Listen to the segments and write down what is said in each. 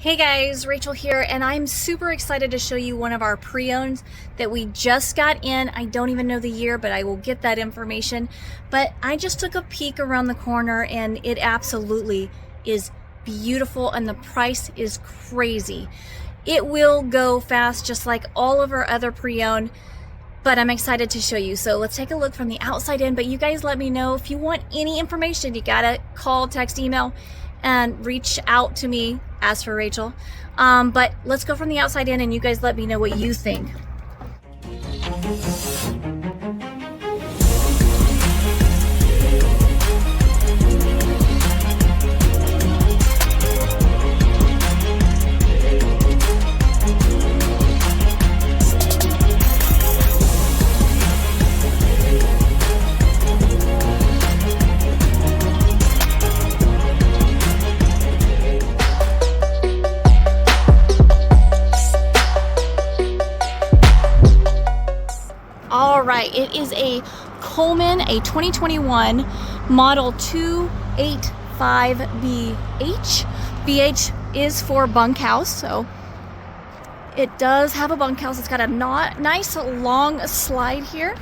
Hey guys, Rachel here, and I'm super excited to show you one of our pre-owns that we just got in. I don't even know the year, but I will get that information. But I just took a peek around the corner and it absolutely is beautiful and the price is crazy. It will go fast just like all of our other pre-owned, but I'm excited to show you. So let's take a look from the outside in, but you guys let me know if you want any information. You gotta call, text, email, and reach out to me. As for Rachel. But let's go from the outside in and you guys let me know what you think. All right, it is a Coleman, a 2021 model 285BH. BH is for bunkhouse, so it does have a bunkhouse. It's got a nice long slide here.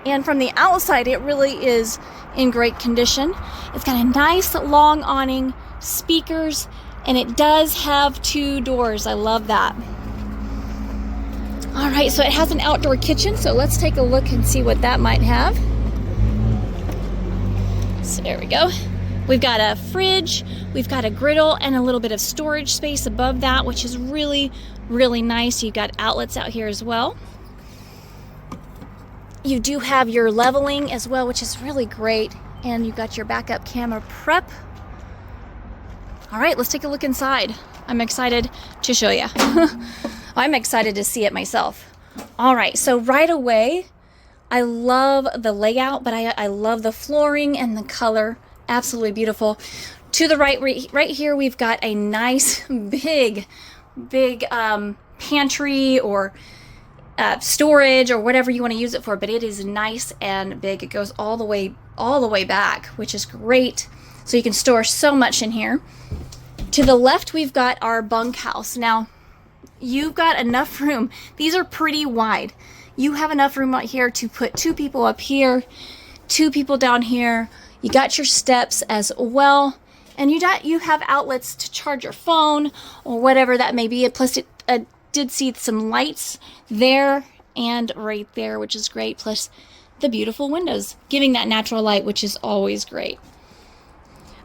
And from the outside, it really is in great condition. It's got a nice long awning, speakers, and it does have 2 doors. I love that. All right, so it has an outdoor kitchen, so let's take a look and see what that might have. So there we go. We've got a fridge, we've got a griddle, and a little bit of storage space above that, which is really, really nice. You've got outlets out here as well. You do have your leveling as well, which is really great, and you've got your backup camera prep. All right, let's take a look inside. I'm excited to show you. I'm excited to see it myself. All right, so right away, I love the layout, but I love the flooring and the color. Absolutely beautiful. To the right here, we've got a nice big pantry or storage or whatever you want to use it for, but it is nice and big. It goes all the way back, which is great. So you can store so much in here. To the left, we've got our bunkhouse. Now, you've got enough room. These are pretty wide. You have enough room out here to put 2 people up here, 2 people down here. You got your steps as well. And you have outlets to charge your phone or whatever that may be. Plus, it did see some lights there and right there, which is great. Plus, the beautiful windows, giving that natural light, which is always great.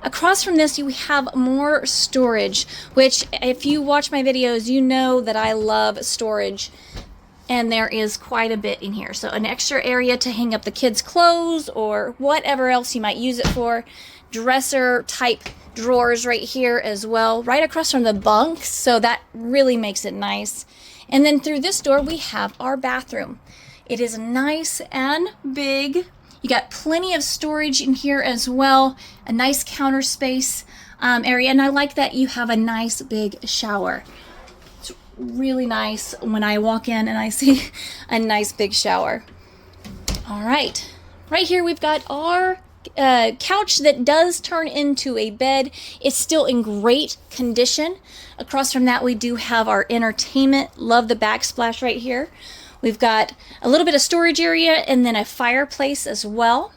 Across from this, you have more storage, which if you watch my videos, you know that I love storage, and there is quite a bit in here. So an extra area to hang up the kids' clothes or whatever else you might use it for. Dresser type drawers right here as well, right across from the bunks, so that really makes it nice. And then through this door, we have our bathroom. It is nice and big. You got plenty of storage in here as well, a nice counter space area, and I like that you have a nice big shower. It's really nice when I walk in and I see a nice big shower. All right, right here we've got our couch that does turn into a bed. It's still in great condition. Across from that, we do have our entertainment. Love the backsplash right here. We've got a little bit of storage area and then a fireplace as well.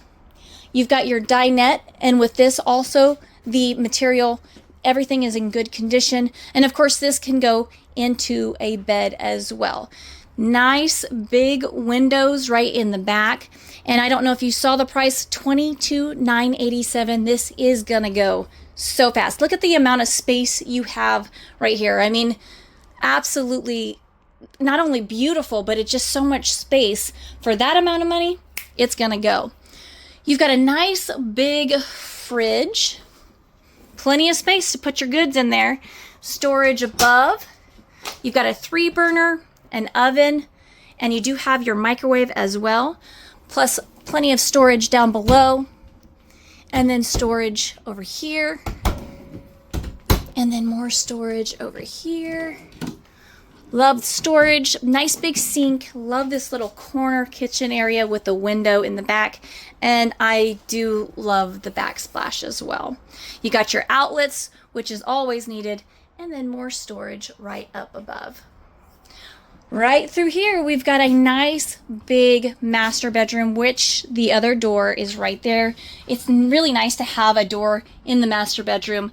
You've got your dinette, and with this also, the material, everything is in good condition. And of course, this can go into a bed as well. Nice big windows right in the back. And I don't know if you saw the price, $22,987. This is gonna go so fast. Look at the amount of space you have right here. I mean, absolutely not only beautiful, but it's just so much space. For that amount of money, it's gonna go. You've got a nice big fridge, plenty of space to put your goods in there. Storage above. You've got a 3-burner, an oven, and you do have your microwave as well, plus plenty of storage down below, and then storage over here, and then more storage over here. Love storage, nice big sink. Love this little corner kitchen area with the window in the back. And I do love the backsplash as well. You got your outlets, which is always needed, and then more storage right up above. Right through here, we've got a nice big master bedroom, which the other door is right there. It's really nice to have a door in the master bedroom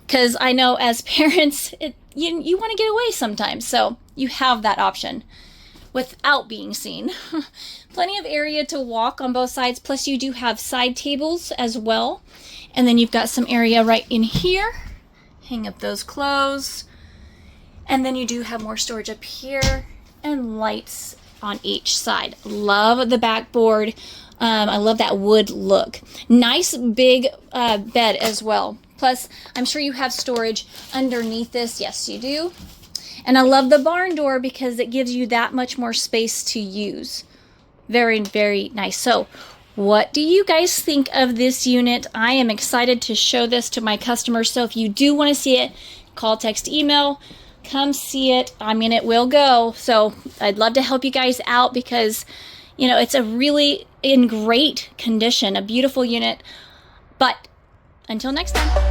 because I know as parents, you want to get away sometimes, so you have that option without being seen. Plenty of area to walk on both sides, plus you do have side tables as well. And then you've got some area right in here. Hang up those clothes. And then you do have more storage up here and lights on each side. Love the backboard. I love that wood look. Nice big bed as well. Plus, I'm sure you have storage underneath this. Yes, you do. And I love the barn door because it gives you that much more space to use. Very, very nice. So, what do you guys think of this unit? I am excited to show this to my customers. So if you do want to see it, call, text, email, come see it. I mean, it will go. So I'd love to help you guys out because, you know, it's a really in great condition, a beautiful unit. But until next time.